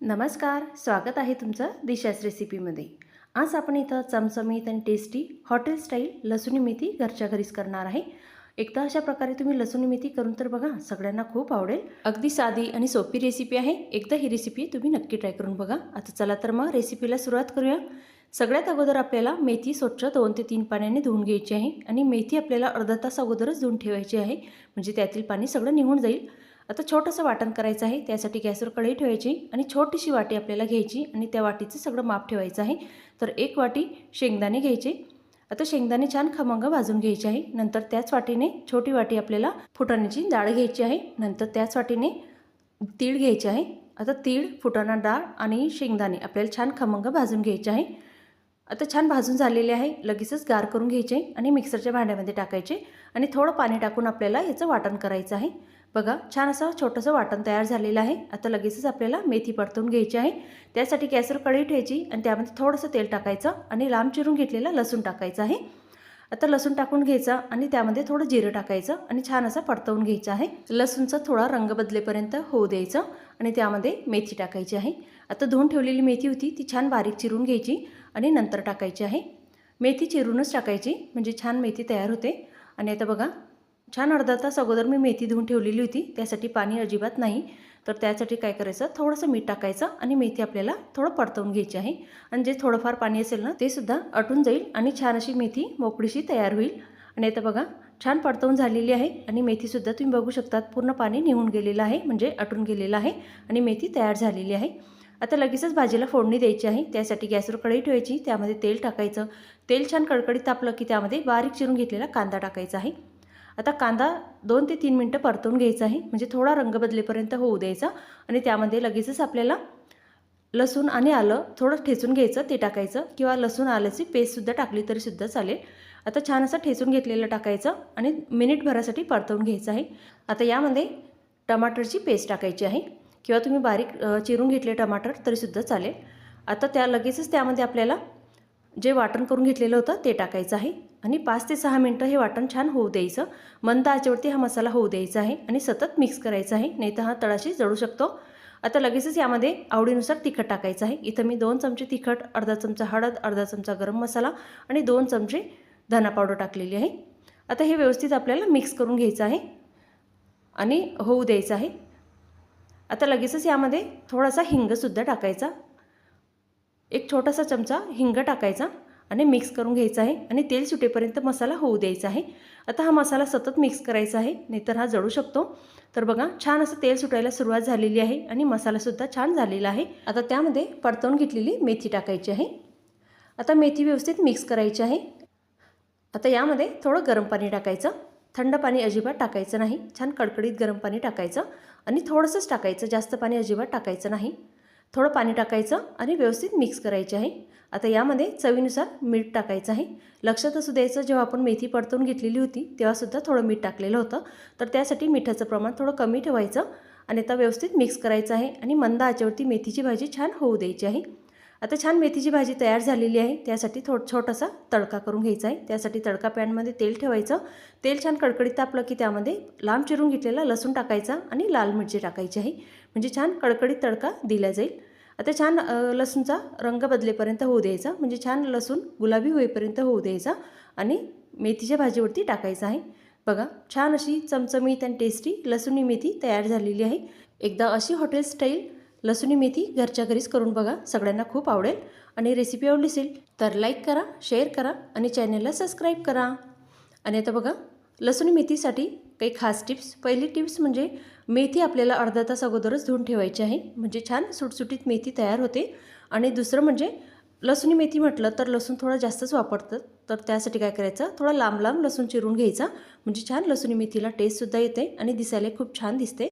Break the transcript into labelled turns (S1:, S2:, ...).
S1: नमस्कार, स्वागत आहे तुमचं दिशाच रेसिपीमध्ये। आज आपण इथं चमचमीत आणि टेस्टी हॉटेल स्टाईल लसूणी मेथी घरच्या घरीच करणार आहे। एकदा अशा प्रकारे तुम्ही लसूणी मेथी करून तर बघा, सगळ्यांना खूप आवडेल। अगदी साधी आणि सोपी रेसिपी आहे। एकदा ही रेसिपी तुम्ही नक्की ट्राय करून बघा। आता चला तर मग रेसिपीला सुरुवात करूया। सगळ्यात अगोदर आपल्याला मेथी स्वच्छ 2 ते 3 पाण्याने धुवून घ्यायची आहे आणि मेथी आपल्याला अर्धा तास अगोदरच धुवून ठेवायची आहे, म्हणजे त्यातील पाणी सगळं निघून जाईल। आता छोटंसं वाटण करायचं आहे। त्यासाठी गॅसवर कढई ठेवायची आणि छोटीशी वाटी आपल्याला घ्यायची आणि त्या वाटीचं सगळं माप ठेवायचं आहे। तर 1 वाटी शेंगदाणे घ्यायचे। आता शेंगदाणे छान खमंग भाजून घ्यायचे आहे। नंतर त्याच वाटीने छोटी वाटी आपल्याला फुटाण्याची डाळ घ्यायची आहे। नंतर त्याच वाटीने तीळ घ्यायचे आहे। आता तीळ, फुटाणा डाळ आणि शेंगदाणे आपल्याला छान खमंग भाजून घ्यायचे आहे। आता छान भाजून झालेले आहे। लगेचच गार करून घ्यायचे आणि मिक्सरच्या भांड्यामध्ये टाकायचे आणि थोडं पाणी टाकून आपल्याला याचं वाटण करायचं आहे। बघा, छान असं छोटंसं वाटण तयार झालेलं आहे। आता लगेचच आपल्याला मेथी परतून घ्यायची आहे। त्यासाठी गॅसवर कढई ठेवायची आणि त्यामध्ये थोडंसं तेल टाकायचं आणि लांब चिरून घेतलेला लसूण टाकायचा आहे। आता लसूण टाकून घ्यायचा आणि त्यामध्ये थोडं जिरं टाकायचं आणि छान असं परतवून घ्यायचं आहे। लसूणचा थोडा रंग बदलेपर्यंत होऊ द्यायचं आणि त्यामध्ये मेथी टाकायची आहे। आता धुवून ठेवलेली मेथी होती ती छान बारीक चिरून घ्यायची आणि नंतर टाकायची आहे। मेथी चिरूनच टाकायची, म्हणजे छान मेथी तयार होते। आणि आता बघा, छान अर्धा तास अगोदर मी मेथी धुवून ठेवलेली होती, त्यासाठी पाणी अजिबात नाही। तर त्यासाठी काय करायचं, थोडंसं मीठ टाकायचं आणि मेथी आपल्याला थोडं परतवून घ्यायची आहे आणि जे थोडंफार पाणी असेल ना ते सुद्धा आटून जाईल आणि छान अशी मेथी मोकळीशी तयार होईल। आणि आता बघा, छान परतवून झालेली आहे आणि मेथीसुद्धा तुम्ही बघू शकतात पूर्ण पाणी निघून गेलेलं आहे, म्हणजे आटून गेलेलं आहे आणि मेथी तयार झालेली आहे। आता लगेचच भाजीला फोडणी द्यायची आहे। त्यासाठी गॅसवर कढई ठेवायची, त्यामध्ये तेल टाकायचं। तेल छान कडकडीत तापलं की त्यामध्ये बारीक चिरून घेतलेला कांदा टाकायचा आहे। आता कांदा 2 ते 3 मिनिटं परतवून घ्यायचा आहे, म्हणजे थोडा रंग बदलेपर्यंत होऊ द्यायचा आणि त्यामध्ये लगेचच आपल्याला लसूण आणि आलं थोडं ठेचून घ्यायचं, ते टाकायचं किंवा लसूण आल्याची पेस्टसुद्धा टाकली तरी सुद्धा चालेल। आता छान असं ठेचून घेतलेलं टाकायचं आणि मिनिटभरासाठी परतवून घ्यायचं आहे। आता यामध्ये टमाटरची पेस्ट टाकायची आहे किंवा तुम्ही बारीक चिरून घेतले टमाटर तरीसुद्धा चालेल। आता लगेचच त्यामध्ये आपल्याला जे वाटण करून घेतलेलं होतं ते टाकायचं आहे आणि 5 ते 6 मिनिटं हे वाटण छान होऊ द्यायचं। मंद आचेवरती हा मसाला होऊ द्यायचा आहे आणि सतत मिक्स करायचा आहे, नाहीतर हा तळाशी जळू शकतो। आता लगेचच यामध्ये आवडीनुसार तिखट टाकायचं आहे। इथं मी 2 चमचे तिखट, अर्धा चमचा हळद, अर्धा चमचा गरम मसाला आणि 2 चमचे धना पावडर टाकलेली आहे। आता हे व्यवस्थित आपल्याला मिक्स करून घ्यायचं आहे आणि होऊ द्यायचं आहे। आता लगेचच यामध्ये थोडासा हिंगसुद्धा टाकायचा, एक छोटासा चमचा हिंग टाकायचा आणि मिक्स करून घ्यायचा आहे आणि तेल सुटेपर्यंत मसाला होऊ द्यायचा आहे। आता हा मसाला सतत मिक्स करायचा आहे, नाहीतर हा जळू शकतो। तर बघा, छान असं तेल सुटायला सुरुवात झालेली आहे आणि मसालासुद्धा छान झालेला आहे। आता त्यामध्ये परतवून घेतलेली मेथी टाकायची आहे। आता मेथी व्यवस्थित मिक्स करायची आहे। आता यामध्ये थोडं गरम पाणी टाकायचं, थंड पाणी अजिबात टाकायचं नाही। छान कडकडीत गरम पाणी टाकायचं आणि थोडंसंच टाकायचं, जास्त पाणी अजिबात टाकायचं नाही। थोडं पाणी टाकायचं आणि व्यवस्थित मिक्स करायचे आहे। आता यामध्ये चवीनुसार मीठ टाकायचं आहे। लक्षात असू द्यायचं, जेव्हा आपण मेथी परतवून घेतलेली होती तेव्हासुद्धा थोडं मीठ टाकलेलं होतं, तर त्यासाठी मिठाचं प्रमाण थोडं कमी ठेवायचं आणि आता व्यवस्थित मिक्स करायचं आहे आणि मंद आचेवरती मेथीची भाजी छान होऊ द्यायची आहे। आता छान मेथीची भाजी तयार झालेली आहे। त्यासाठी छोटासा तडका करून घ्यायचा आहे। त्यासाठी तडका पॅनमध्ये तेल ठेवायचं। तेल छान कडकडीत तापलं की त्यामध्ये लांब चिरून घेतलेला लसूण टाकायचा आणि लाल मिरची टाकायची आहे, म्हणजे छान कडकडीत तडका दिला जाईल। आता छान लसूणचा रंग बदलेपर्यंत होऊ द्यायचा, म्हणजे छान लसूण गुलाबी होईपर्यंत होऊ द्यायचा आणि मेथीच्या भाजीवरती टाकायचा आहे। बघा, छान अशी चमचमीत आणि टेस्टी लसूणी मेथी तयार झालेली आहे। एकदा अशी हॉटेल स्टाईल लसूणी मेथी घरच्या घरीच करून बघा, सगळ्यांना खूप आवडेल। आणि रेसिपी आवडली असेल तर लाईक करा, शेअर करा आणि चॅनलला सबस्क्राईब करा। आणि आता बघा, लसूणी मेथीसाठी काही खास टिप्स। पहिली टिप्स म्हणजे मेथी आपल्याला अर्धा तास अगोदरच धुवून ठेवायची आहे, म्हणजे छान सुटसुटीत मेथी तयार होते। आणि दुसरं म्हणजे लसूणी मेथी म्हटलं तर लसूण थोडा जास्तच वापरतात, तर त्यासाठी काय करायचं, थोडा लांब लांब लसूण चिरून घ्यायचा, म्हणजे छान लसूणी मेथीला टेस्टसुद्धा येते आणि दिसायला खूप छान दिसते।